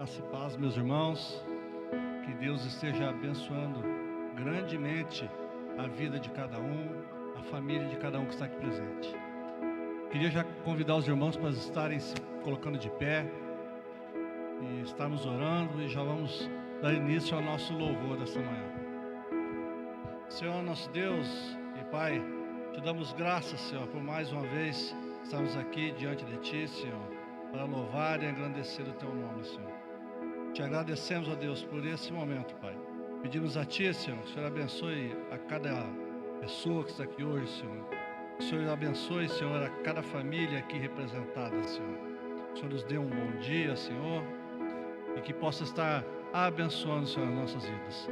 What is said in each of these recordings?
Graça e paz, meus irmãos, que Deus esteja abençoando grandemente a vida de cada um, a família de cada um que está aqui presente. Queria já convidar os irmãos para estarem se colocando de pé e estarmos orando, e já vamos dar início ao nosso louvor desta manhã. Senhor, nosso Deus e Pai, te damos graças, Senhor, por mais uma vez estarmos aqui diante de Ti, Senhor, para louvar e engrandecer o Teu nome, Senhor. Te agradecemos, ó Deus, por esse momento, Pai. Pedimos a Ti, Senhor, que o Senhor abençoe a cada pessoa que está aqui hoje, Senhor. Que o Senhor abençoe, Senhor, a cada família aqui representada, Senhor. Que o Senhor nos dê um bom dia, Senhor, e que possa estar abençoando, Senhor, as nossas vidas.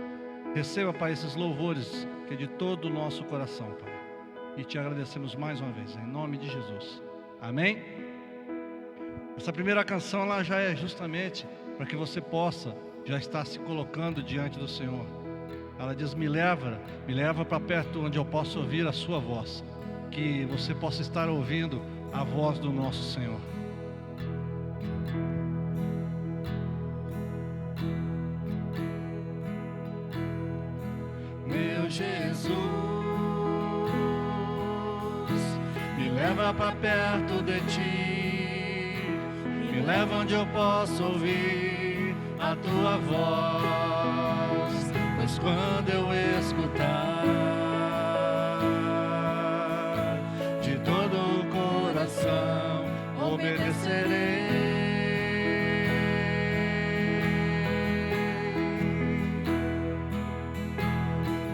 Receba, Pai, esses louvores que é de todo o nosso coração, Pai. E te agradecemos mais uma vez, em nome de Jesus. Amém? Essa primeira canção, ela já é justamente para que você possa já estar se colocando diante do Senhor. Ela diz: me leva para perto onde eu possa ouvir a sua voz, que você possa estar ouvindo a voz do nosso Senhor. Meu Jesus, me leva para perto de Ti, me leva onde eu possa ouvir a Tua voz, pois quando eu escutar de todo o coração obedecerei.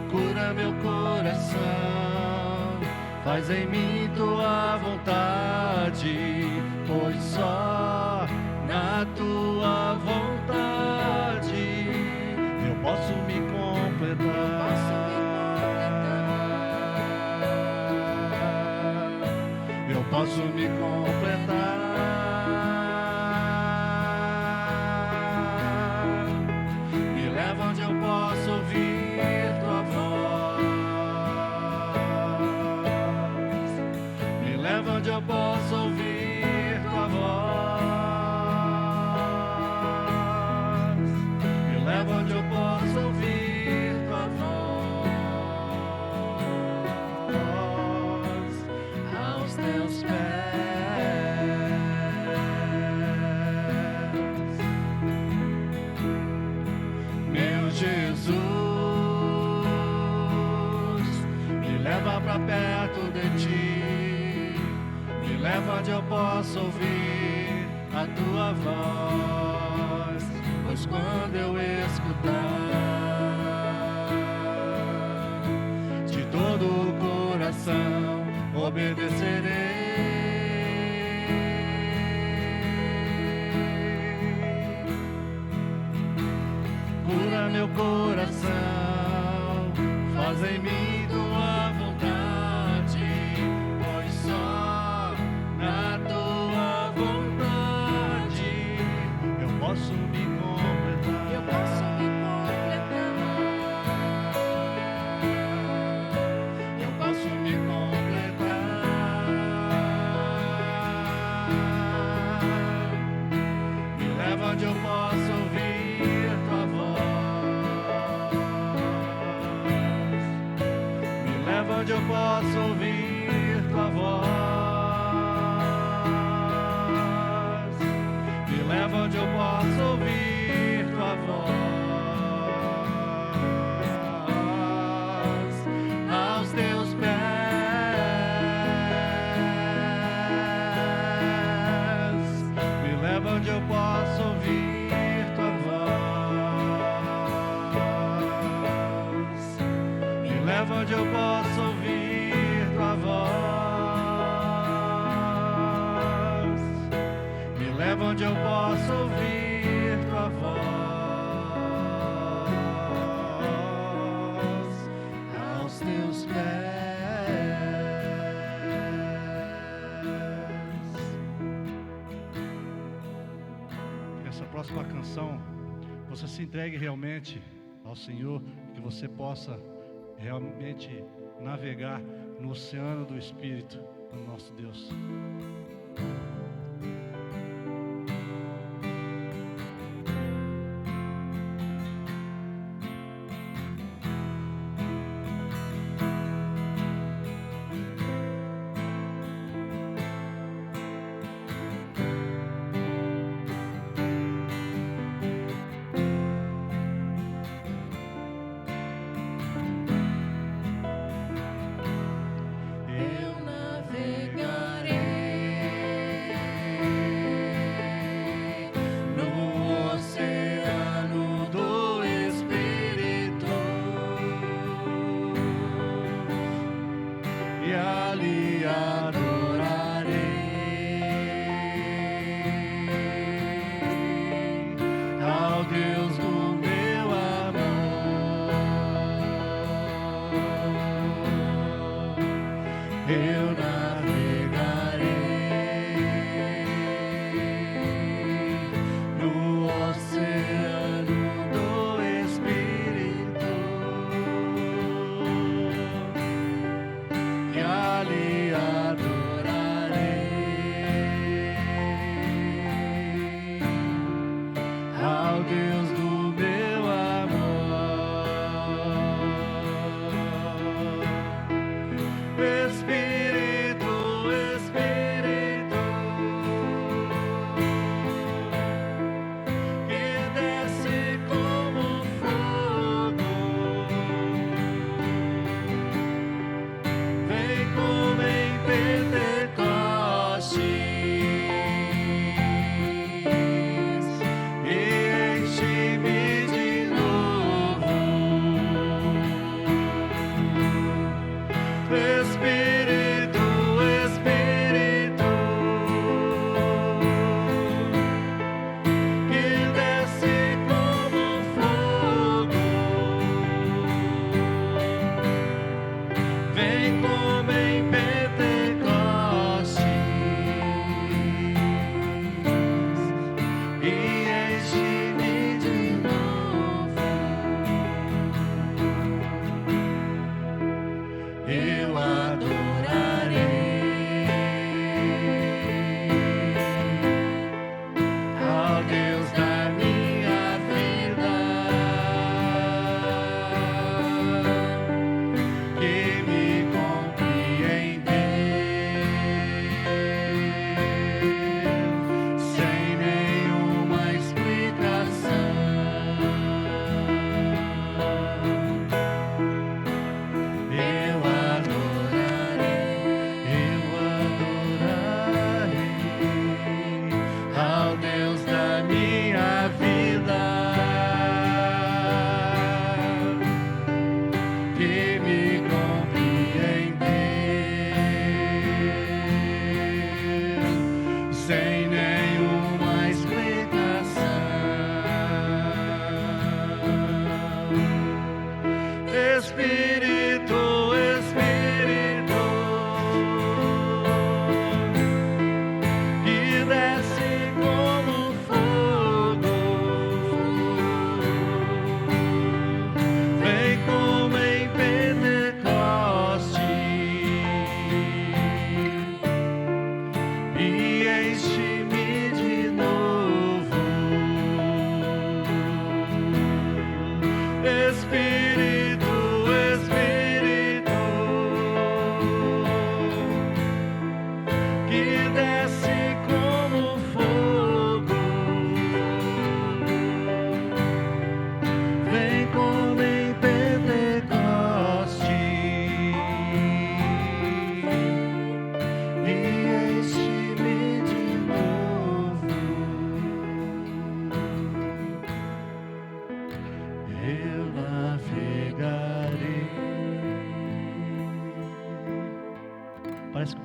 Cura meu coração, faz em mim Tua vontade, pois só na Tua vontade eu posso me completar. Eu posso me completar. Me leva onde eu posso ouvir Tua voz. Me leva onde eu posso ouvir Tua voz. Me leva onde eu posso ouvir Tua voz. Aos Teus pés. Meu Jesus, me leva para perto de Ti, me leva onde eu possa ouvir a Tua voz, pois quando eu escutar de todo o coração obedecerei. Cura meu coração, faz em mim Tua vontade, pois só na Tua vontade eu posso me completar. Eu posso me completar. Eu posso me completar. Me leva onde eu possa ouvir Tua voz. Me leva onde eu possa ouvir Tua voz. Me leva onde eu possa ouvir Tua voz. Aos Teus pés. Me leva onde eu possa ouvir Tua voz. Me leva onde eu possa ouvir Tua voz. Me leva onde eu possa ouvir Tua voz. Aos Teus pés. Que essa próxima canção você se entregue realmente ao Senhor, que você possa realmente navegar no oceano do Espírito do nosso Deus.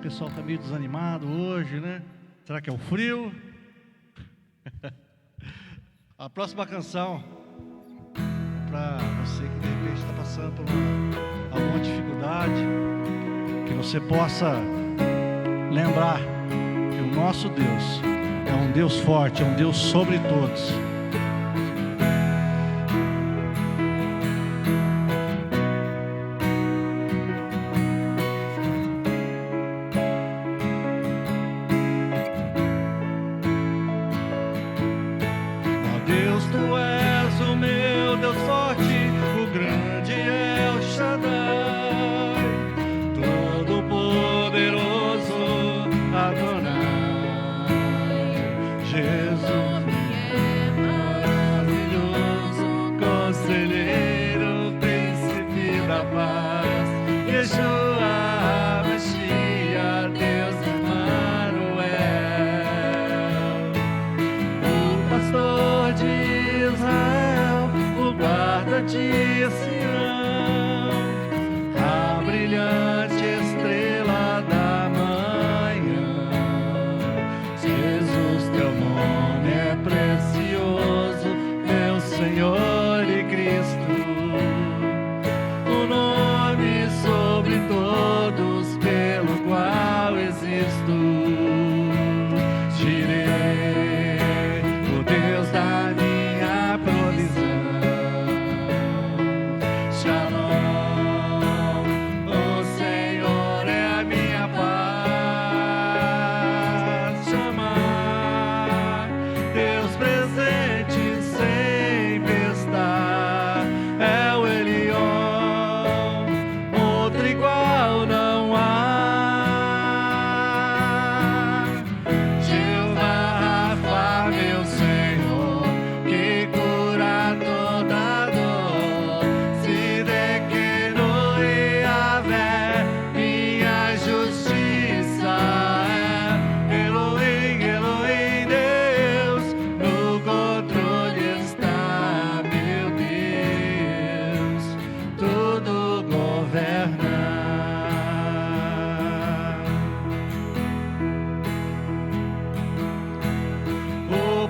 O pessoal está meio desanimado hoje, né? Será que é o frio? A próxima canção, para você que de repente está passando por alguma dificuldade, que você possa lembrar que o nosso Deus é um Deus forte, é um Deus sobre todos.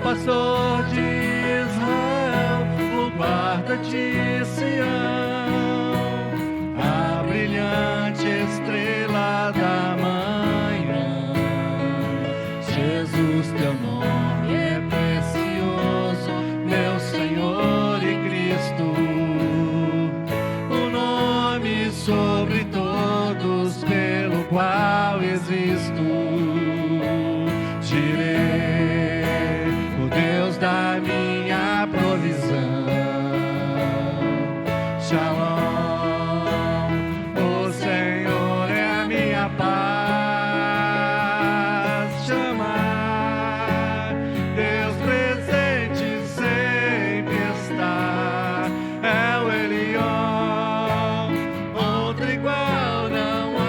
Pastor de Israel, o guarda de Sião, a brilhante estrela da manhã. Jesus, teu nome é precioso, meu Senhor e Cristo, o nome sobre todos pelo qual existo. Deus da minha provisão, Shalom, o Senhor é a minha paz. Chamar, Deus presente sempre está, é o Elion, outro igual não há.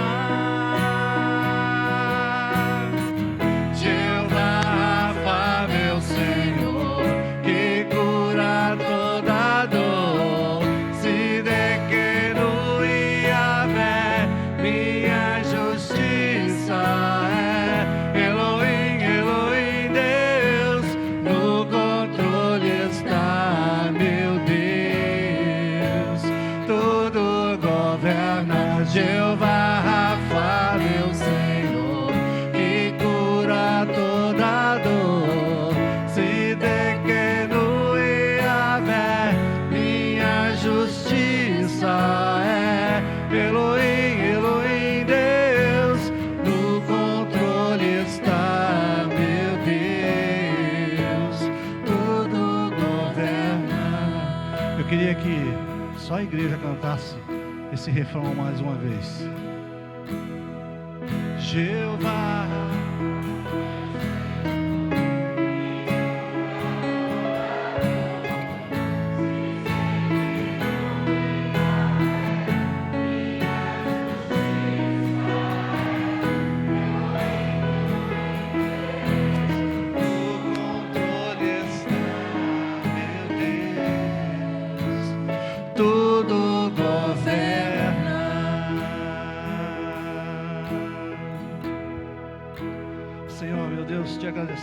Jeová Rafa, meu Senhor, que cura toda dor. Se dequeno e Yahvé, minha justiça é. Elohim, Elohim, Deus, no controle está, meu Deus, tudo governa. Jeová Rafa, meu Senhor, que cura toda dor. Se dequeno e Yahvé, minha justiça é. Elohim, Elohim, Deus, no controle está, meu Deus, tudo governa. Eu queria que só a igreja cantasse esse refrão mais uma vez. Jeová, tudo governa.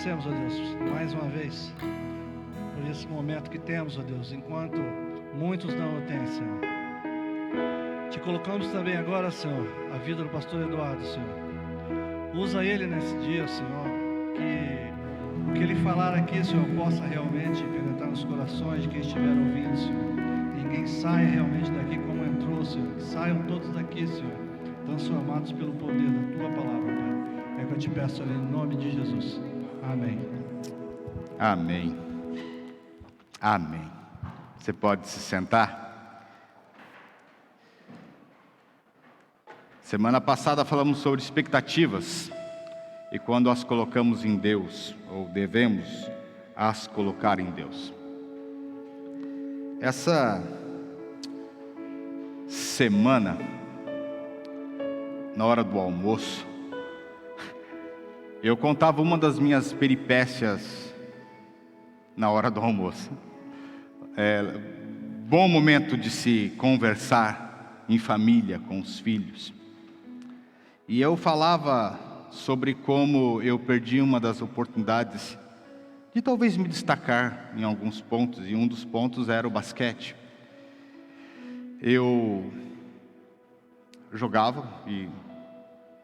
agradecemos, ó Deus, mais uma vez, por esse momento que temos, ó Deus, enquanto muitos não o têm, Senhor. Te colocamos também agora, Senhor, a vida do pastor Eduardo, Senhor. Usa ele nesse dia, Senhor, que o que ele falar aqui, Senhor, possa realmente penetrar nos corações de quem estiver ouvindo, Senhor. Ninguém saia realmente daqui como entrou, Senhor. Que saiam todos daqui, Senhor, transformados pelo poder da Tua palavra, Pai. É que eu te peço ali, em nome de Jesus. Amém. Amém. Amém. Você pode se sentar? Semana passada falamos sobre expectativas e quando as colocamos em Deus, ou devemos as colocar em Deus. Essa semana, na hora do almoço, eu contava uma das minhas peripécias na hora do almoço. Bom momento de se conversar em família com os filhos. E eu falava sobre como eu perdi uma das oportunidades de talvez me destacar em alguns pontos, e um dos pontos era o basquete. Eu jogava, e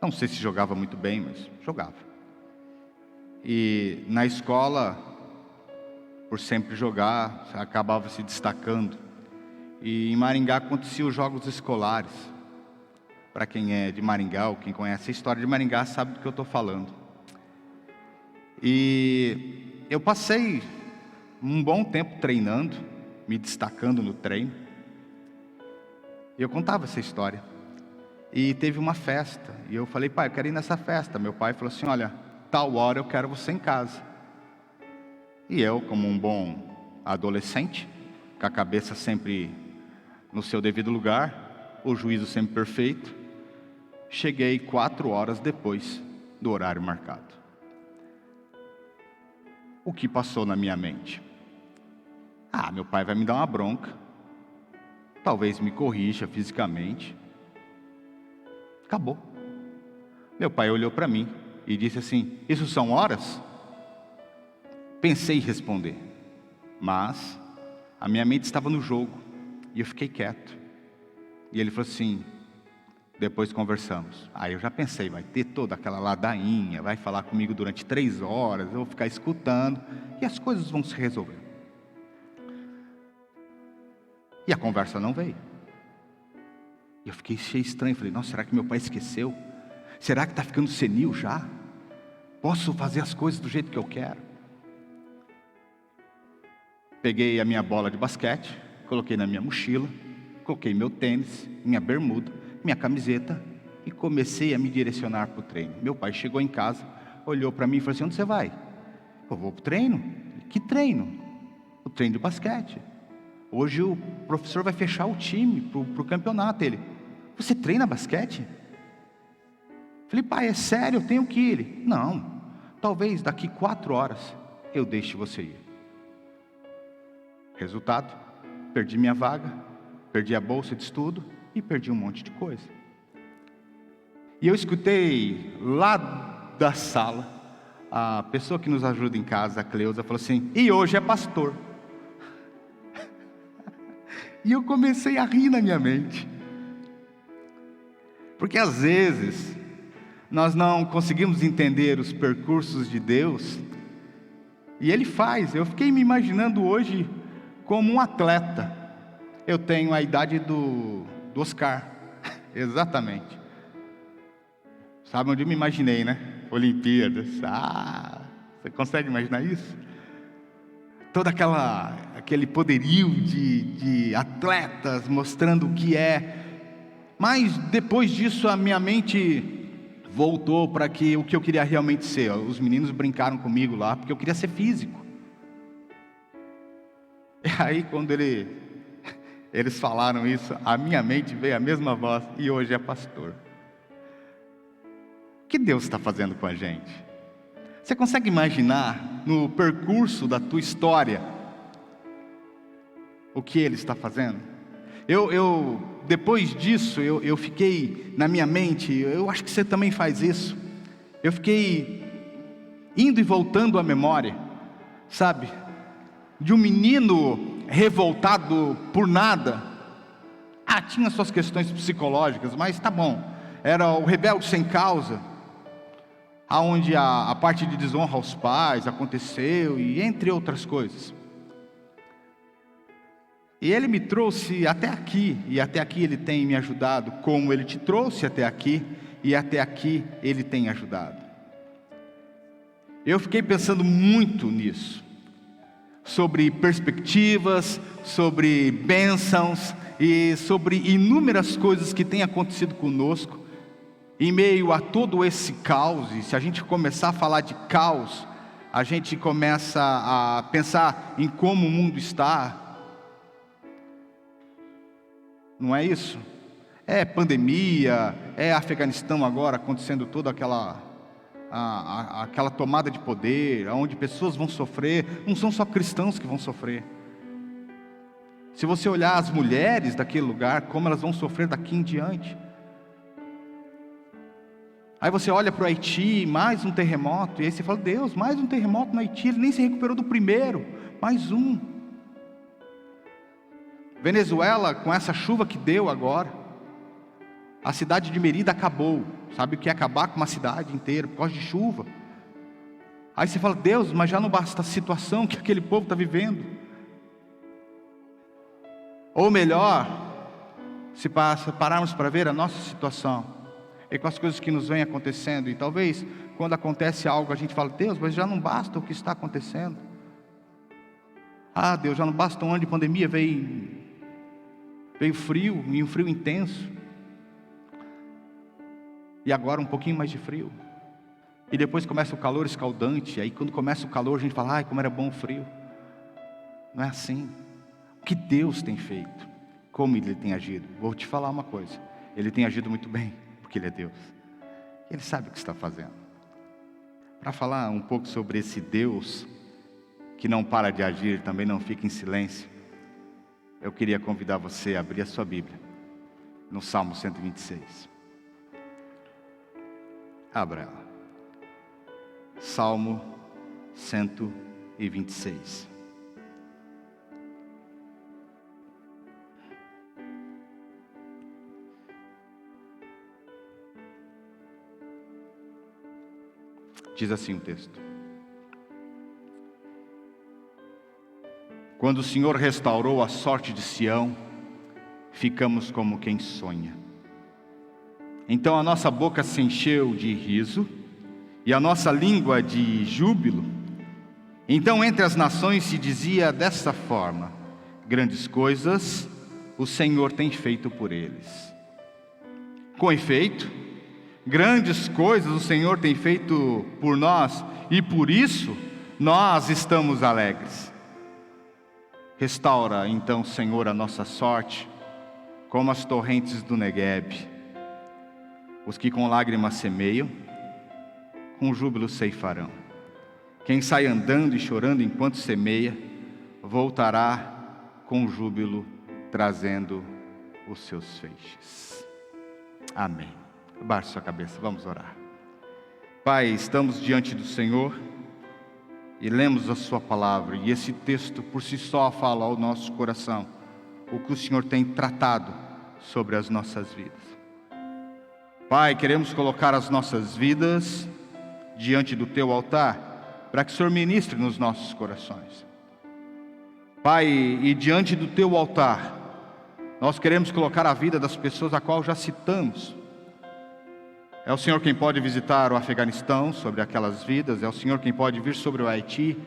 não sei se jogava muito bem, mas jogava. E na escola, por sempre jogar, acabava se destacando. E em Maringá aconteciam os jogos escolares. Para quem é de Maringá, ou quem conhece a história de Maringá, sabe do que eu estou falando. E eu passei um bom tempo treinando, me destacando no treino. E eu contava essa história. E teve uma festa, e eu falei, pai, eu quero ir nessa festa. Meu pai falou assim, olha, tal hora eu quero você em casa. E eu, como um bom adolescente, com a cabeça sempre no seu devido lugar, o juízo sempre perfeito, cheguei 4 horas depois do horário marcado. O que passou na minha mente? Meu pai vai me dar uma bronca, talvez me corrija fisicamente. Acabou. Meu pai olhou para mim e disse assim, isso são horas? Pensei em responder, mas a minha mente estava no jogo e eu fiquei quieto. E ele falou assim, depois conversamos. Aí eu já pensei, vai ter toda aquela ladainha, vai falar comigo durante 3 horas, eu vou ficar escutando e as coisas vão se resolver. E a conversa não veio. E eu fiquei cheio estranho, falei, nossa, será que meu pai esqueceu? Será que está ficando senil já? Posso fazer as coisas do jeito que eu quero? Peguei a minha bola de basquete, coloquei na minha mochila, coloquei meu tênis, minha bermuda, minha camiseta e comecei a me direcionar para o treino. Meu pai chegou em casa, olhou para mim e falou assim, onde você vai? Eu vou para o treino. Que treino? O treino de basquete. Hoje o professor vai fechar o time para o campeonato. Ele, você treina basquete? Falei, pai, é sério, eu tenho que ir. Ele, não, talvez daqui 4 horas eu deixe você ir. Resultado, perdi minha vaga, perdi a bolsa de estudo e perdi um monte de coisa. E eu escutei lá da sala, a pessoa que nos ajuda em casa, a Cleusa, falou assim, e hoje é pastor. E eu comecei a rir na minha mente. Porque às vezes, nós não conseguimos entender os percursos de Deus, e Ele faz. Eu fiquei me imaginando hoje como um atleta. Eu tenho a idade do Oscar, exatamente. Sabe onde eu me imaginei, né? Olimpíadas. Você consegue imaginar isso? Todo aquele poderio de atletas mostrando o que é. Mas depois disso a minha mente voltou para o que eu queria realmente ser. Os meninos brincaram comigo lá, porque eu queria ser físico. E aí quando eles falaram isso, a minha mente veio a mesma voz, e hoje é pastor. O que Deus está fazendo com a gente? Você consegue imaginar no percurso da tua história o que Ele está fazendo? Depois disso, eu fiquei na minha mente, eu acho que você também faz isso. Eu fiquei indo e voltando à memória, sabe? De um menino revoltado por nada. Tinha suas questões psicológicas, mas tá bom. Era o rebelde sem causa, aonde a parte de desonra aos pais aconteceu, e entre outras coisas. E ele me trouxe até aqui, e até aqui ele tem me ajudado, como ele te trouxe até aqui, e até aqui ele tem ajudado. Eu fiquei pensando muito nisso, sobre perspectivas, sobre bênçãos, e sobre inúmeras coisas que têm acontecido conosco, em meio a todo esse caos. E se a gente começar a falar de caos, a gente começa a pensar em como o mundo está. Não é isso? É pandemia, é Afeganistão agora acontecendo toda aquela tomada de poder, onde pessoas vão sofrer. Não são só cristãos que vão sofrer. Se você olhar as mulheres daquele lugar, como elas vão sofrer daqui em diante. Aí você olha para o Haiti, mais um terremoto, e aí você fala: Deus, mais um terremoto no Haiti, ele nem se recuperou do primeiro, mais um. Venezuela, com essa chuva que deu agora, a cidade de Merida acabou. Sabe o que é acabar com uma cidade inteira por causa de chuva? Aí você fala: Deus, mas já não basta a situação que aquele povo está vivendo. Ou melhor, se pararmos para ver a nossa situação, e com as coisas que nos vêm acontecendo, e talvez quando acontece algo a gente fala: Deus, mas já não basta o que está acontecendo. Deus, já não basta um ano de pandemia, veio frio, e um frio intenso, e agora um pouquinho mais de frio, e depois começa o calor escaldante. Aí quando começa o calor a gente fala: como era bom o frio. Não é assim. O que Deus tem feito, como Ele tem agido, vou te falar uma coisa: Ele tem agido muito bem, porque Ele é Deus, Ele sabe o que está fazendo. Para falar um pouco sobre esse Deus que não para de agir, também não fica em silêncio, eu queria convidar você a abrir a sua Bíblia no Salmo 126. Abra ela. Salmo 126. Diz assim o texto: Quando o Senhor restaurou a sorte de Sião, ficamos como quem sonha. Então a nossa boca se encheu de riso, e a nossa língua de júbilo. Então entre as nações se dizia dessa forma: grandes coisas o Senhor tem feito por eles. Com efeito, grandes coisas o Senhor tem feito por nós, e por isso nós estamos alegres. Restaura então, Senhor, a nossa sorte, como as torrentes do Negueb. Os que com lágrimas semeiam, com júbilo ceifarão. Quem sai andando e chorando enquanto semeia, voltará com júbilo, trazendo os seus feixes. Amém. Abaixe sua cabeça, vamos orar. Pai, estamos diante do Senhor e lemos a sua palavra, e esse texto por si só fala ao nosso coração o que o Senhor tem tratado sobre as nossas vidas. Pai, queremos colocar as nossas vidas diante do teu altar, para que o Senhor ministre nos nossos corações. Pai, e diante do teu altar, nós queremos colocar a vida das pessoas a qual já citamos. É o Senhor quem pode visitar o Afeganistão, sobre aquelas vidas. É o Senhor quem pode vir sobre o Haiti,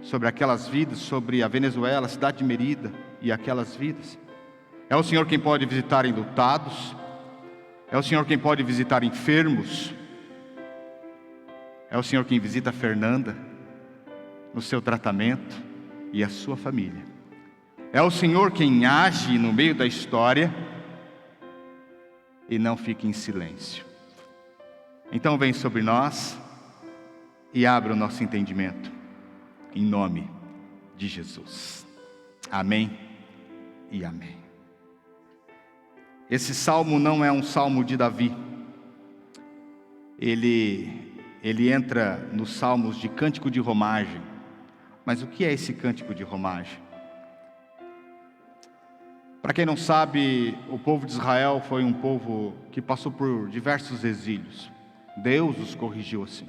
sobre aquelas vidas, sobre a Venezuela, a cidade de Merida e aquelas vidas. É o Senhor quem pode visitar enlutados. É o Senhor quem pode visitar enfermos. É o Senhor quem visita a Fernanda no seu tratamento e a sua família. É o Senhor quem age no meio da história e não fica em silêncio. Então vem sobre nós e abra o nosso entendimento, em nome de Jesus. Amém e amém. Esse salmo não é um salmo de Davi. Ele ele entra nos salmos de cântico de romagem. Mas o que é esse cântico de romagem? Para quem não sabe, o povo de Israel foi um povo que passou por diversos exílios. Deus os corrigiu assim.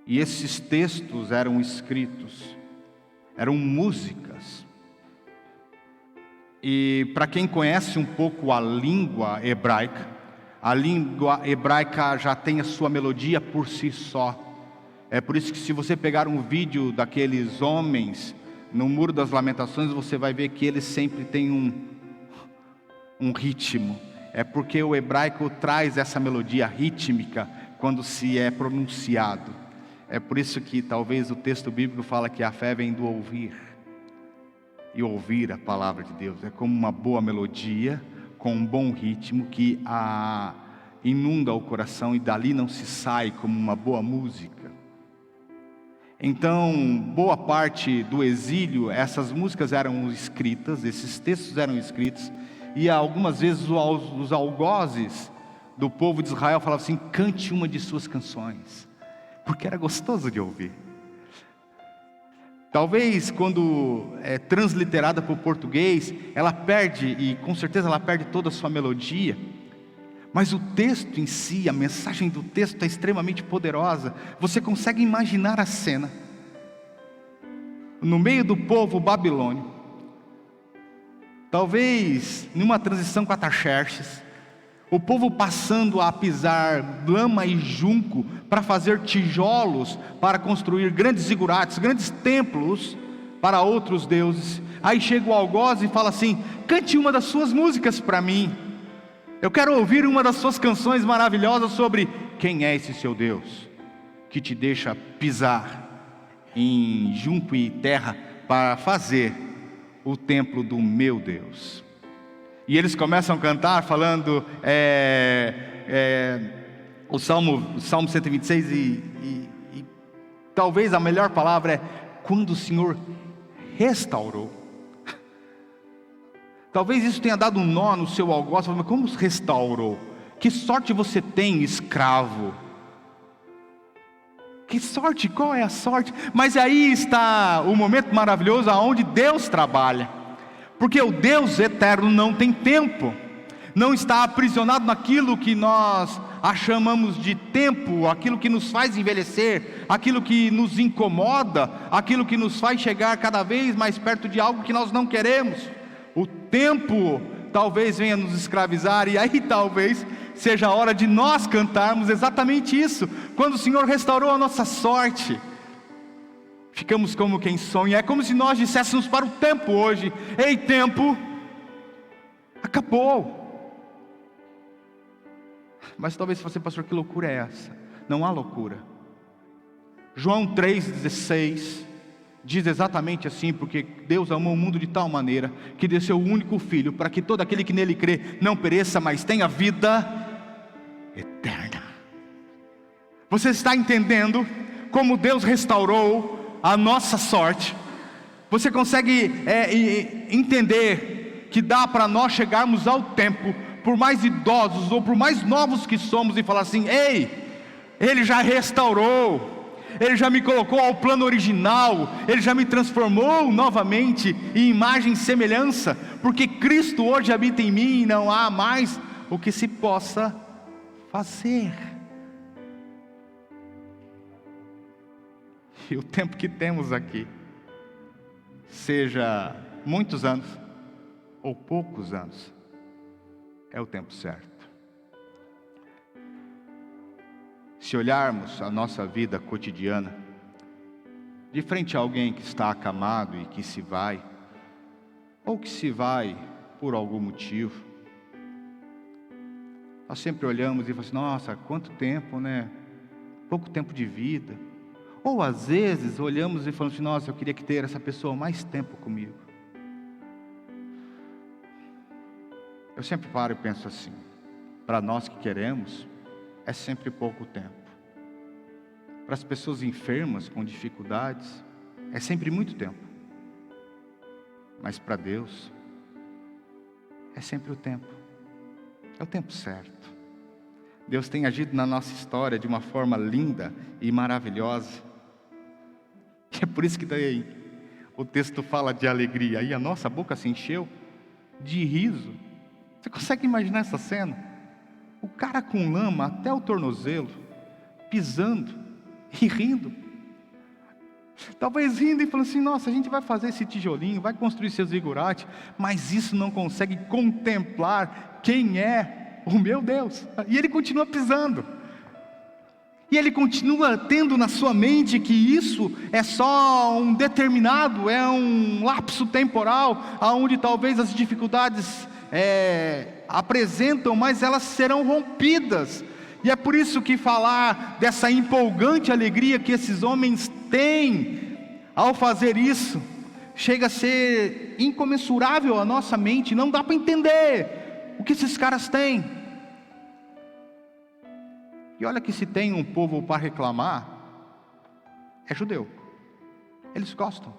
E esses textos eram escritos, eram músicas. E para quem conhece um pouco a língua hebraica já tem a sua melodia por si só. É por isso que se você pegar um vídeo daqueles homens no Muro das Lamentações, você vai ver que eles sempre têm um ritmo. É porque o hebraico traz essa melodia rítmica quando se é pronunciado. É por isso que talvez o texto bíblico fala que a fé vem do ouvir. E ouvir a palavra de Deus é como uma boa melodia, com um bom ritmo que inunda o coração e dali não se sai como uma boa música. Então, boa parte do exílio, essas músicas eram escritas, esses textos eram escritos, e algumas vezes os algozes do povo de Israel falavam assim: cante uma de suas canções, porque era gostoso de ouvir. Talvez quando é transliterada para o português, ela perde, e com certeza ela perde toda a sua melodia, mas o texto em si, a mensagem do texto é extremamente poderosa. Você consegue imaginar a cena, no meio do povo babilônio, talvez numa transição com Ataxerxes, o povo passando a pisar lama e junco para fazer tijolos, para construir grandes zigurates, grandes templos para outros deuses. Aí chega o algoz e fala assim: cante uma das suas músicas para mim. Eu quero ouvir uma das suas canções maravilhosas sobre quem é esse seu Deus, que te deixa pisar em junco e terra para fazer o templo do meu Deus. E eles começam a cantar falando o Salmo 126 e talvez a melhor palavra é quando o Senhor restaurou. Talvez isso tenha dado um nó no seu algoz, mas como restaurou? Que sorte você tem, escravo. Que sorte, qual é a sorte? Mas aí está o momento maravilhoso aonde Deus trabalha. Porque o Deus eterno não tem tempo, não está aprisionado naquilo que nós chamamos de tempo, aquilo que nos faz envelhecer, aquilo que nos incomoda, aquilo que nos faz chegar cada vez mais perto de algo que nós não queremos. O tempo talvez venha nos escravizar, e aí talvez seja a hora de nós cantarmos exatamente isso. Quando o Senhor restaurou a nossa sorte, ficamos como quem sonha. É como se nós disséssemos para o tempo hoje: ei, tempo, acabou. Mas talvez você, pastor, que loucura é essa? Não há loucura. João 3,16 diz exatamente assim: porque Deus amou o mundo de tal maneira que deu seu único Filho, para que todo aquele que nele crê não pereça, mas tenha vida eterna. Você está entendendo como Deus restaurou a nossa sorte? Você consegue entender que dá para nós chegarmos ao tempo, por mais idosos ou por mais novos que somos, e falar assim: ei, Ele já restaurou, Ele já me colocou ao plano original, Ele já me transformou novamente em imagem e semelhança, porque Cristo hoje habita em mim e não há mais o que se possa fazer. E o tempo que temos aqui, seja muitos anos ou poucos anos, é o tempo certo. Se olharmos a nossa vida cotidiana, de frente a alguém que está acamado e que se vai, ou que se vai por algum motivo, nós sempre olhamos e falamos assim: nossa, quanto tempo, né? Pouco tempo de vida. Ou às vezes olhamos e falamos assim: nossa, eu queria que ter essa pessoa mais tempo comigo. Eu sempre paro e penso assim: para nós que queremos, é sempre pouco tempo. Para as pessoas enfermas, com dificuldades, é sempre muito tempo. Mas para Deus, é sempre o tempo. É o tempo certo. Deus tem agido na nossa história de uma forma linda e maravilhosa. E é por isso que daí o texto fala de alegria. Aí a nossa boca se encheu de riso. Você consegue imaginar essa cena? O cara com lama até o tornozelo, pisando e rindo. Talvez rindo e falando assim: nossa, a gente vai fazer esse tijolinho, vai construir seus zigurates, mas isso não consegue contemplar quem é o meu Deus. E ele continua pisando. E ele continua tendo na sua mente que isso é só um determinado, é um lapso temporal, onde talvez as dificuldades apresentam, mas elas serão rompidas. E é por isso que falar dessa empolgante alegria que esses homens têm ao fazer isso, chega a ser incomensurável à nossa mente. Não dá para entender o que esses caras têm. E olha que se tem um povo para reclamar, é judeu. Eles gostam.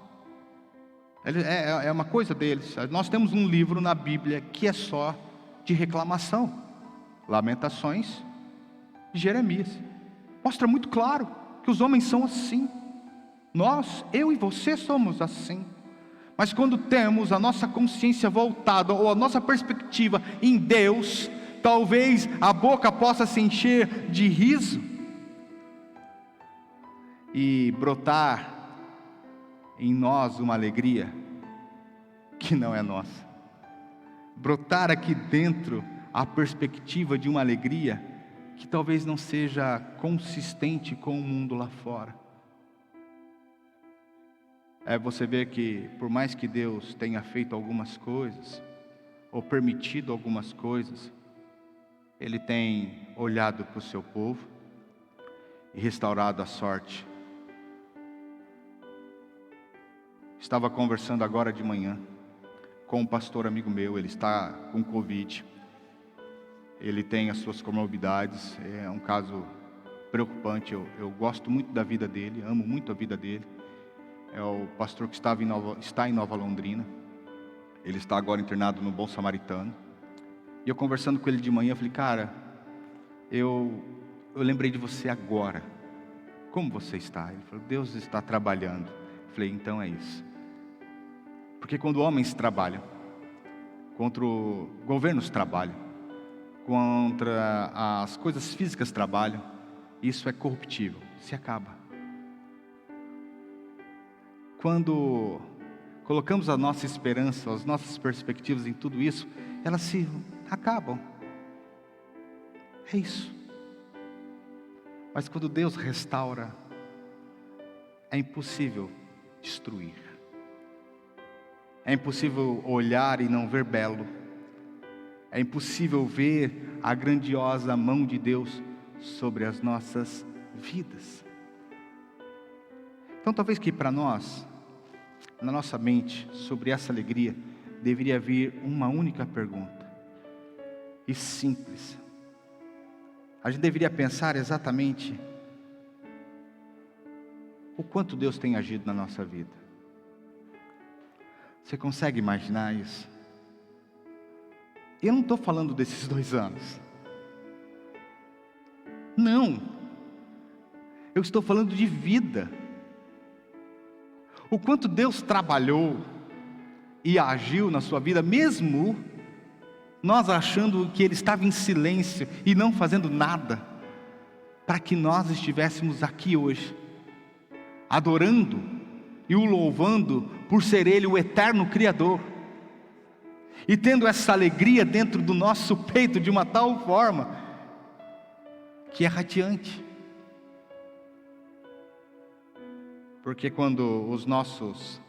É uma coisa deles. Nós temos um livro na Bíblia que é só de reclamação. Lamentações de Jeremias. Mostra muito claro que os homens são assim. Nós, eu e você somos assim. Mas quando temos a nossa consciência voltada, ou a nossa perspectiva em Deus, talvez a boca possa se encher de riso e brotar em nós uma alegria que não é nossa. Brotar aqui dentro a perspectiva de uma alegria que talvez não seja consistente com o mundo lá fora. Você vê que por mais que Deus tenha feito algumas coisas, ou permitido algumas coisas, Ele tem olhado para o seu povo e restaurado a sorte. Estava conversando agora de manhã com um pastor amigo meu. Ele está com Covid. Ele tem as suas comorbidades. É um caso preocupante. Eu gosto muito da vida dele, amo muito a vida dele. É o pastor que está em Nova Londrina. Ele está agora internado no Bom Samaritano. E eu conversando com ele de manhã, eu falei: cara, eu lembrei de você agora. Como você está? Ele falou: Deus está trabalhando. Eu falei: então é isso. Porque quando homens trabalham, contra governos trabalham, contra as coisas físicas trabalham, isso é corruptível, se acaba. Quando colocamos a nossa esperança, as nossas perspectivas em tudo isso, elas se acabam. É isso. Mas quando Deus restaura, é impossível destruir. É impossível olhar e não ver belo. É impossível ver a grandiosa mão de Deus sobre as nossas vidas. Então talvez que para nós, na nossa mente, sobre essa alegria, deveria vir uma única pergunta, e simples. A gente deveria pensar exatamente o quanto Deus tem agido na nossa vida. Você consegue imaginar isso? Eu não estou falando desses 2 anos. Não. Eu estou falando de vida. O quanto Deus trabalhou e agiu na sua vida, mesmo nós achando que Ele estava em silêncio e não fazendo nada, para que nós estivéssemos aqui hoje, adorando e o louvando por ser Ele o eterno Criador, e tendo essa alegria dentro do nosso peito de uma tal forma, que é radiante. Porque quando os nossos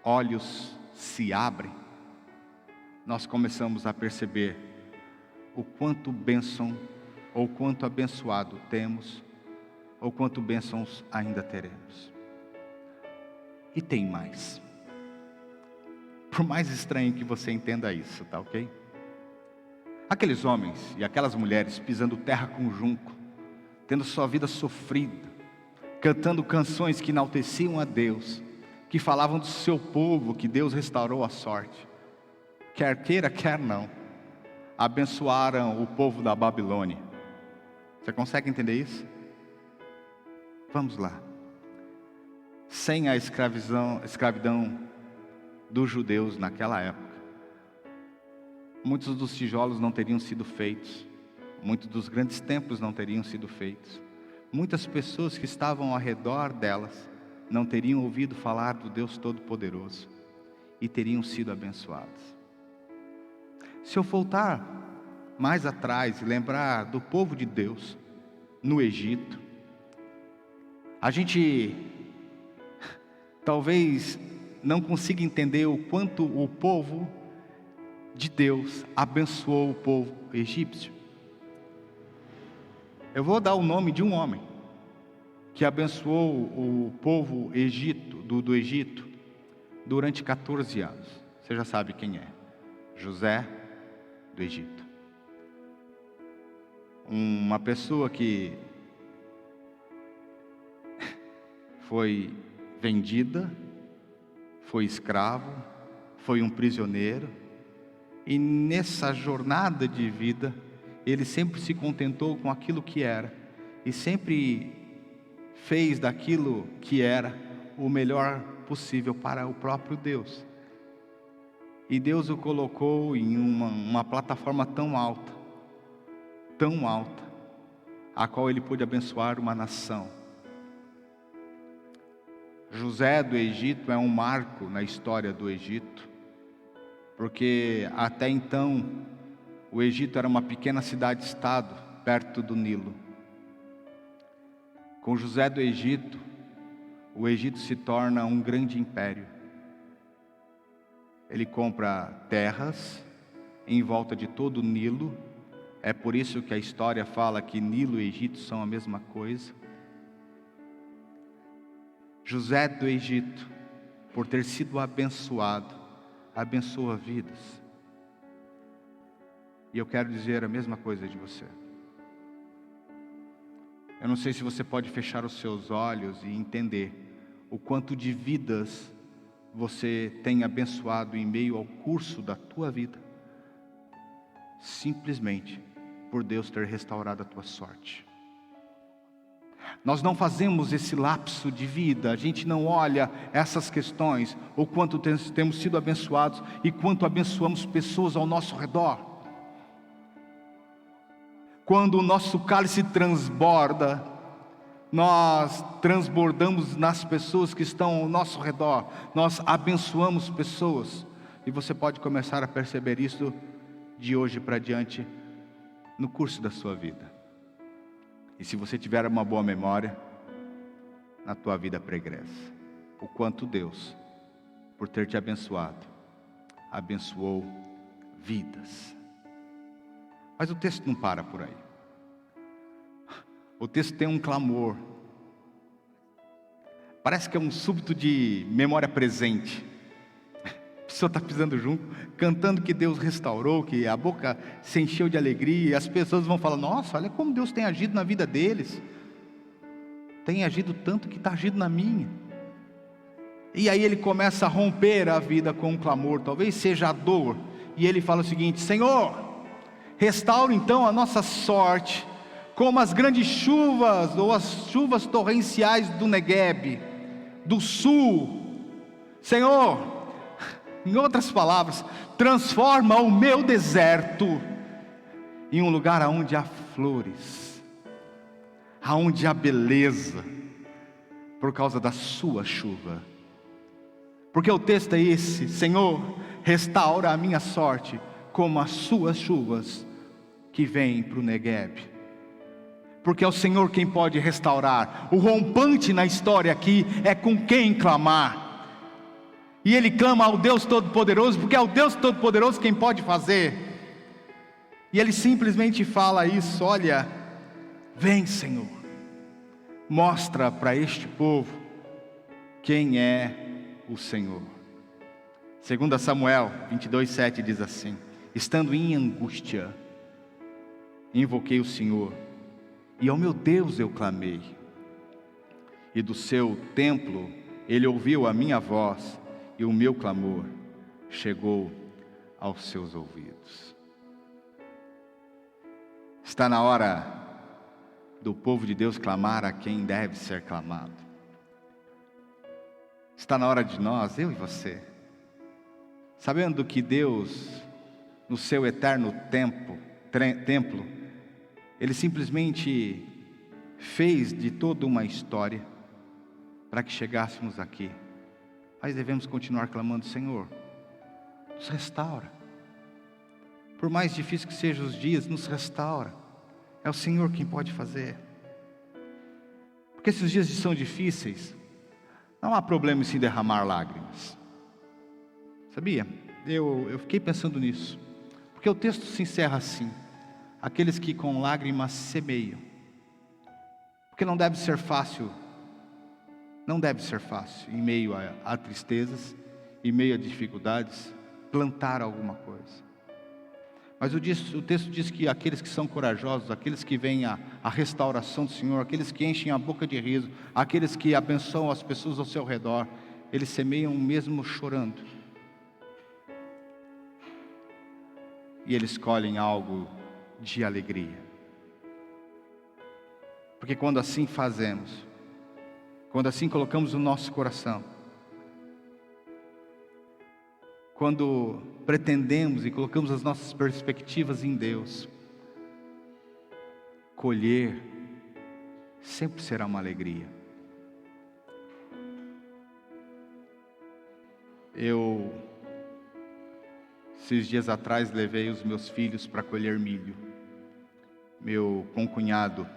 olhos se abrem, nós começamos a perceber o quanto bênção, ou quanto abençoado temos, ou quanto bênçãos ainda teremos. E tem mais. Por mais estranho que você entenda isso, tá ok? Aqueles homens e aquelas mulheres pisando terra com junco, tendo sua vida sofrida, cantando canções que enalteciam a Deus, que falavam do seu povo, que Deus restaurou a sorte. Quer queira, quer não, abençoaram o povo da Babilônia. Você consegue entender isso? Vamos lá. Sem a escravidão dos judeus naquela época, muitos dos tijolos não teriam sido feitos, muitos dos grandes templos não teriam sido feitos, muitas pessoas que estavam ao redor delas não teriam ouvido falar do Deus Todo-Poderoso e teriam sido abençoados. Se eu voltar mais atrás e lembrar do povo de Deus no Egito, a gente talvez não consiga entender o quanto o povo de Deus abençoou o povo egípcio. Eu vou dar o nome de um homem que abençoou o povo do Egito durante 14 anos. Você já sabe quem é: José do Egito. Uma pessoa que foi vendida, foi escravo, foi um prisioneiro, e nessa jornada de vida, ele sempre se contentou com aquilo que era, e sempre fez daquilo que era o melhor possível para o próprio Deus. E Deus o colocou em uma plataforma tão alta, a qual ele pôde abençoar uma nação. José do Egito é um marco na história do Egito, porque até então o Egito era uma pequena cidade-estado perto do Nilo. Com José do Egito, o Egito se torna um grande império. Ele compra terras em volta de todo o Nilo. É por isso que a história fala que Nilo e Egito são a mesma coisa. José do Egito, por ter sido abençoado, abençoa vidas. E eu quero dizer a mesma coisa de você. Eu não sei se você pode fechar os seus olhos e entender o quanto de vidas você tem abençoado em meio ao curso da tua vida, simplesmente por Deus ter restaurado a tua sorte. Nós não fazemos esse lapso de vida, a gente não olha essas questões, o quanto temos sido abençoados e quanto abençoamos pessoas ao nosso redor. Quando o nosso cálice transborda, nós transbordamos nas pessoas que estão ao nosso redor, nós abençoamos pessoas, e você pode começar a perceber isso de hoje para diante, no curso da sua vida. E se você tiver uma boa memória, na tua vida pregressa, o quanto Deus, por ter te abençoado, abençoou vidas. Mas o texto não para por aí. O texto tem um clamor. Parece que é um súbito de memória presente. A pessoa está pisando junto, cantando que Deus restaurou, que a boca se encheu de alegria, e as pessoas vão falar: nossa, olha como Deus tem agido na vida deles. Tem agido tanto que está agindo na minha. E aí ele começa a romper a vida com um clamor, talvez seja a dor. E ele fala o seguinte: Senhor, restaura então a nossa sorte, como as grandes chuvas, ou as chuvas torrenciais do Negueb, do sul. Senhor, em outras palavras, transforma o meu deserto em um lugar onde há flores, aonde há beleza, por causa da sua chuva. Porque o texto é esse: Senhor, restaura a minha sorte, como as suas chuvas que vêm para o Negueb. Porque é o Senhor quem pode restaurar. O rompante na história aqui é com quem clamar. E ele clama ao Deus Todo-Poderoso, porque é o Deus Todo-Poderoso quem pode fazer. E ele simplesmente fala isso: olha, vem, Senhor, mostra para este povo quem é o Senhor. 2 Samuel 22:7 diz assim: estando em angústia, invoquei o Senhor, e ao meu Deus eu clamei, e do seu templo ele ouviu a minha voz, e o meu clamor chegou aos seus ouvidos. Está na hora do povo de Deus clamar a quem deve ser clamado. Está na hora de nós, eu e você, sabendo que Deus, no seu eterno templo, Ele simplesmente fez de toda uma história para que chegássemos aqui. Mas devemos continuar clamando: Senhor, nos restaura. Por mais difícil que sejam os dias, nos restaura. É o Senhor quem pode fazer. Porque se os dias são difíceis, não há problema em se derramar lágrimas. Sabia? Eu fiquei pensando nisso. Porque o texto se encerra assim: aqueles que com lágrimas semeiam. Porque não deve ser fácil, em meio a tristezas, em meio a dificuldades, plantar alguma coisa. Mas o texto diz que aqueles que são corajosos, aqueles que veem a restauração do Senhor, aqueles que enchem a boca de riso, aqueles que abençoam as pessoas ao seu redor, eles semeiam mesmo chorando. E eles colhem algo de alegria. Porque quando assim fazemos, quando assim colocamos o nosso coração, quando pretendemos e colocamos as nossas perspectivas em Deus, colher sempre será uma alegria. Esses dias atrás, levei os meus filhos para colher milho. Meu concunhado,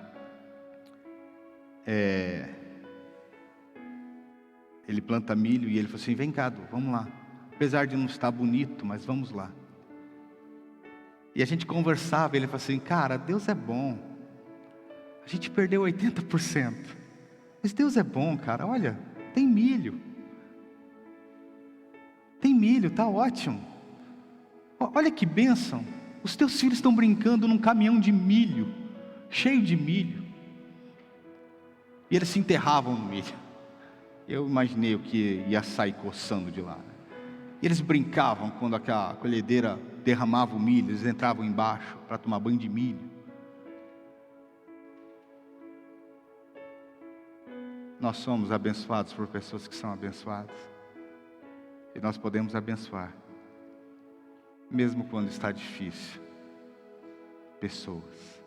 ele planta milho e ele falou assim: vem cá, vamos lá. Apesar de não estar bonito, mas vamos lá. E a gente conversava, ele falou assim: cara, Deus é bom. A gente perdeu 80%. Mas Deus é bom, cara. Olha, tem milho. Tem milho, tá ótimo. Olha que bênção. Os teus filhos estão brincando num caminhão de milho, cheio de milho. E eles se enterravam no milho. Eu imaginei o que ia sair coçando de lá. E eles brincavam quando aquela colhedeira derramava o milho, eles entravam embaixo para tomar banho de milho. Nós somos abençoados por pessoas que são abençoadas. E nós podemos abençoar, mesmo quando está difícil, pessoas.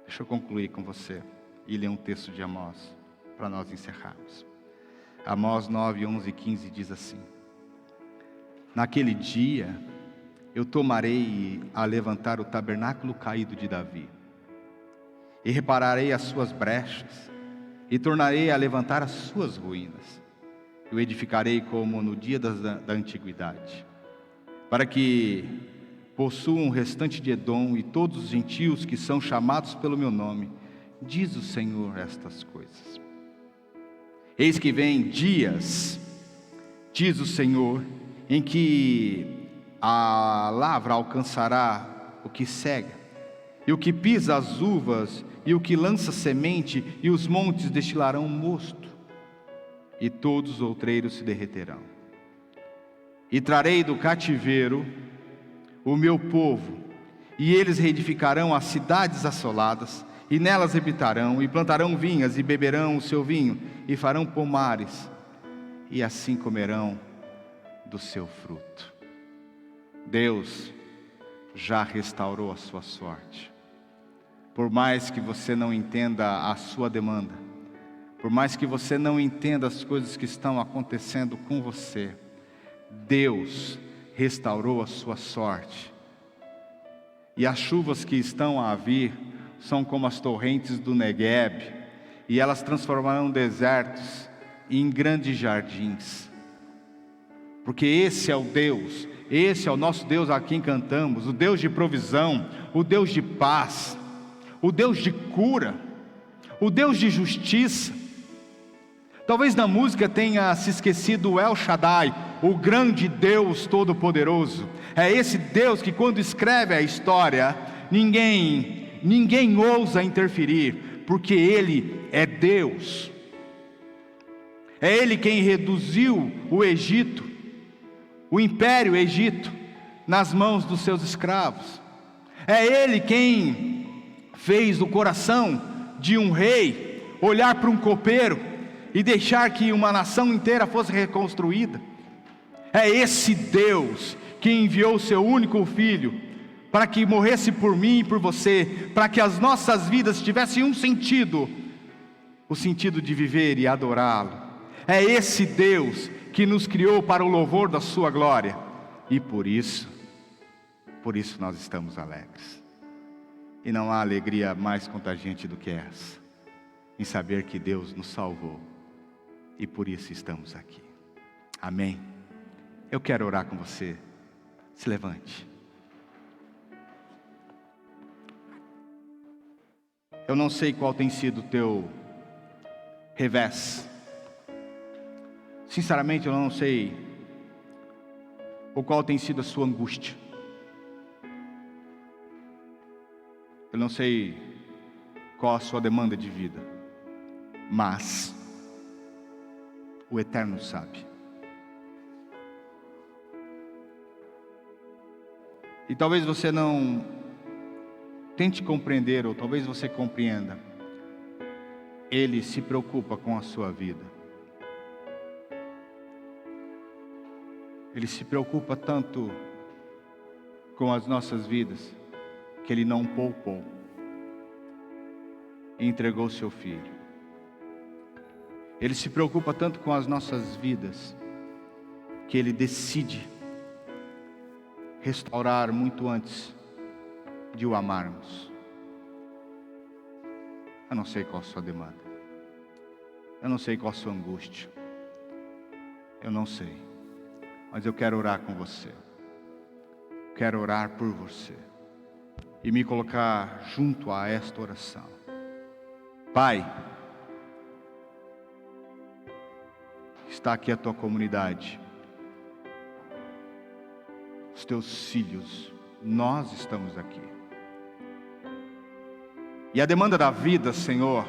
Deixa eu concluir com você e ler um texto de Amós, para nós encerrarmos. Amós 9, 11 e 15 diz assim: naquele dia eu tomarei a levantar o tabernáculo caído de Davi, e repararei as suas brechas, e tornarei a levantar as suas ruínas. Eu edificarei como no dia da antiguidade, para que possuam o restante de Edom e todos os gentios que são chamados pelo meu nome. Diz o Senhor estas coisas. Eis que vem dias, diz o Senhor, em que a lavra alcançará o que cega, e o que pisa as uvas, e o que lança semente, e os montes destilarão mosto, e todos os outreiros se derreterão. E trarei do cativeiro o meu povo, e eles reedificarão as cidades assoladas, e nelas habitarão, e plantarão vinhas, e beberão o seu vinho, e farão pomares, e assim comerão do seu fruto. Deus já restaurou a sua sorte. Por mais que você não entenda a sua demanda, por mais que você não entenda as coisas que estão acontecendo com você, Deus restaurou a sua sorte. E as chuvas que estão a vir são como as torrentes do Negueb, e elas transformarão desertos em grandes jardins. Porque esse é o Deus, esse é o nosso Deus a quem cantamos, o Deus de provisão, o Deus de paz, o Deus de cura, o Deus de justiça. Talvez na música tenha se esquecido o El Shaddai, o grande Deus Todo-Poderoso. É esse Deus que, quando escreve a história, ninguém ousa interferir, porque Ele é Deus. É Ele quem reduziu o Egito, o Império Egito, nas mãos dos seus escravos. É Ele quem fez do coração de um rei olhar para um copeiro e deixar que uma nação inteira fosse reconstruída. É esse Deus que enviou o seu único filho para que morresse por mim e por você, para que as nossas vidas tivessem um sentido, o sentido de viver e adorá-lo. É esse Deus que nos criou para o louvor da sua glória, e por isso nós estamos alegres. E não há alegria mais contagiante do que essa, em saber que Deus nos salvou, e por isso estamos aqui. Amém? Eu quero orar com você. Se levante. Eu não sei qual tem sido o teu revés. Sinceramente, eu não sei o qual tem sido a sua angústia. Eu não sei qual a sua demanda de vida, mas o Eterno sabe. E talvez você não tente compreender, ou talvez você compreenda. Ele se preocupa com a sua vida. Ele se preocupa tanto com as nossas vidas, que Ele não poupou e entregou seu Filho. Ele se preocupa tanto com as nossas vidas, que Ele decide restaurar muito antes de o amarmos. Eu não sei qual a sua demanda, eu não sei qual a sua angústia, eu não sei, mas eu quero orar com você, quero orar por você e me colocar junto a esta oração. Pai, está aqui a tua comunidade, os teus filhos, nós estamos aqui. E a demanda da vida, Senhor,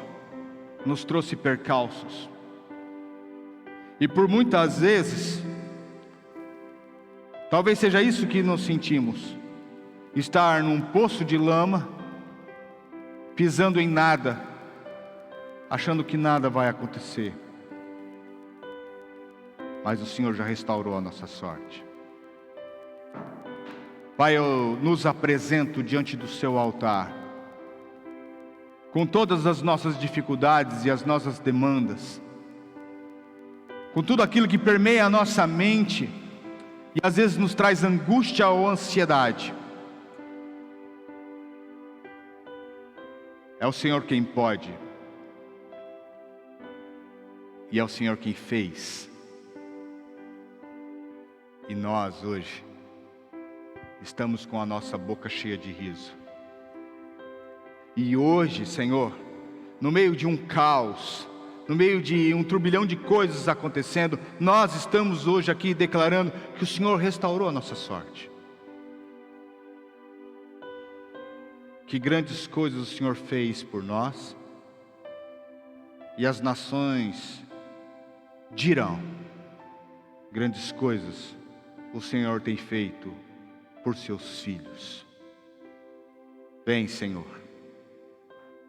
nos trouxe percalços. E por muitas vezes, talvez seja isso que nos sentimos: estar num poço de lama, pisando em nada, achando que nada vai acontecer. Mas o Senhor já restaurou a nossa sorte. Pai, eu nos apresento diante do seu altar, com todas as nossas dificuldades e as nossas demandas, com tudo aquilo que permeia a nossa mente e às vezes nos traz angústia ou ansiedade. É o Senhor quem pode, e é o Senhor quem fez. E nós hoje estamos com a nossa boca cheia de riso. E hoje, Senhor, no meio de um caos, no meio de um turbilhão de coisas acontecendo, nós estamos hoje aqui declarando que o Senhor restaurou a nossa sorte. Que grandes coisas o Senhor fez por nós, e as nações dirão: grandes coisas o Senhor tem feito por seus filhos. Vem, Senhor,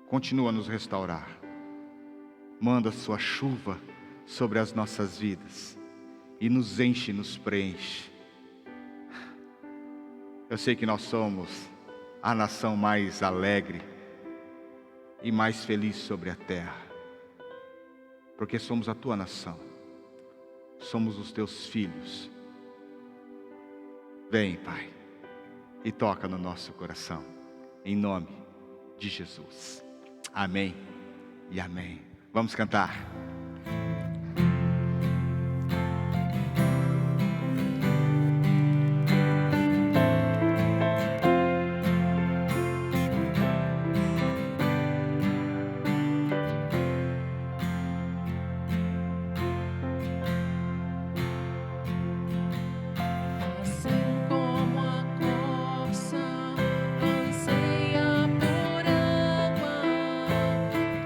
continua a nos restaurar, manda a sua chuva sobre as nossas vidas e nos enche, nos preenche. Eu sei que nós somos a nação mais alegre e mais feliz sobre a terra, porque somos a tua nação, somos os teus filhos. Vem, Pai, e toca no nosso coração, em nome de Jesus. Amém e amém. Vamos cantar.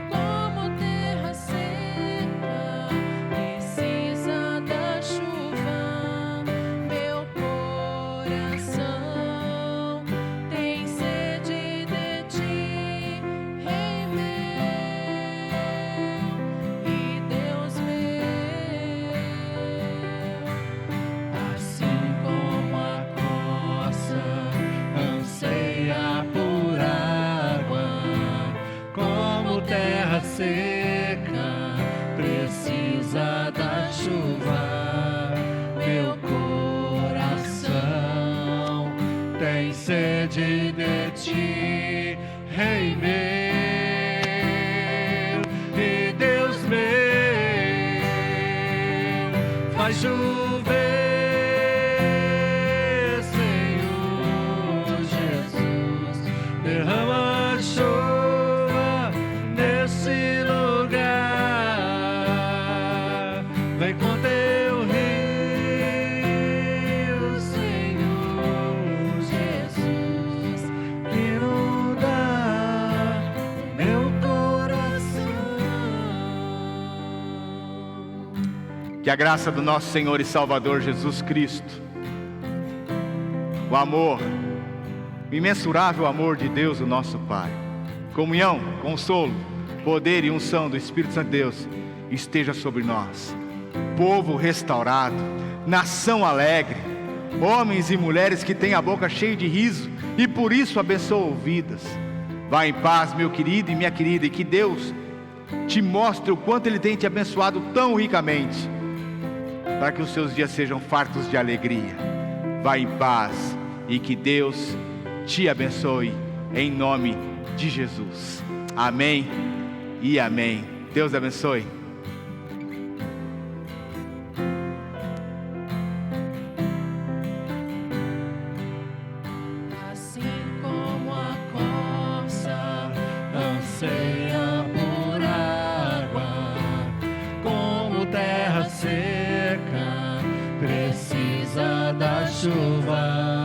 Como terra sem chuva, meu coração tem sede de ti, Rei meu e Deus meu. Faz chover, Senhor Jesus, derrama chuva nesse lugar. Vem com teu rio, Senhor Jesus, inunda meu coração. Que a graça do nosso Senhor e Salvador Jesus Cristo, o amor, o imensurável amor de Deus, o nosso Pai, comunhão, consolo, poder e unção do Espírito Santo de Deus esteja sobre nós. Povo restaurado, nação alegre, homens e mulheres que têm a boca cheia de riso e por isso abençoam vidas. Vá em paz, meu querido e minha querida, e que Deus te mostre o quanto Ele tem te abençoado tão ricamente, para que os seus dias sejam fartos de alegria. Vá em paz e que Deus te abençoe, em nome de Jesus. Amém e amém. Deus abençoe. Assim como a corça anseia por água, como terra seca precisa da chuva,